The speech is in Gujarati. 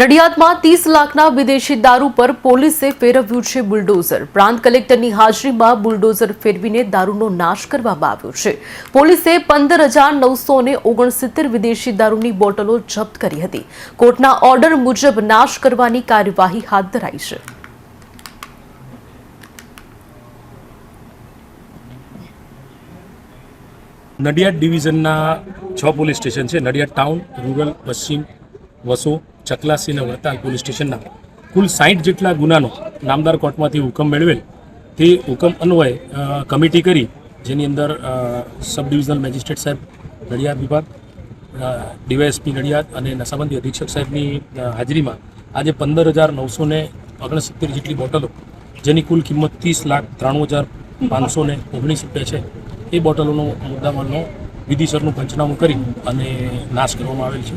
નડિયાદમાં 30 લાખના વિદેશી દારૂ પર પોલીસે ફેરવ્યું છે બુલડોઝર। પ્રાંત કલેક્ટરની હાજરીમાં બુલડોઝર ફેરવીને દારૂનો નાશ કરવામાં આવ્યો છે। પોલીસે 15,969 વિદેશી દારૂની બોટલો જપ્ત કરી હતી। કોર્ટના ઓર્ડર મુજબ નાશ કરવાની કાર્યવાહી હાથ ધરાઈ છે। નડિયાદ ડિવિઝનના 6 પોલીસ સ્ટેશન છે। નડિયાદ ટાઉન, રૂરલ, પશ્ચિમ, વસો, ચકલાસી અને વડતાલ પોલીસ સ્ટેશનના કુલ 60 જેટલા ગુનાનો નામદાર કોર્ટમાંથી હુકમ મેળવેલ તે હુકમ અન્વયે કમિટી કરી, જેની અંદર સબ ડિવિઝનલ મેજિસ્ટ્રેટ સાહેબ નડિયાદ વિભાગ, ડીવાયએસપી નડિયાદ અને નશાબંધી અધિક્ષક સાહેબની હાજરીમાં આજે 15,969 જેટલી બોટલો, જેની કુલ કિંમત 30,93,519 રૂપિયા છે, એ બોટલોનો મુદ્દામાલનો વિધિસરનું પંચનામું કરી અને નાશ કરવામાં આવેલ છે।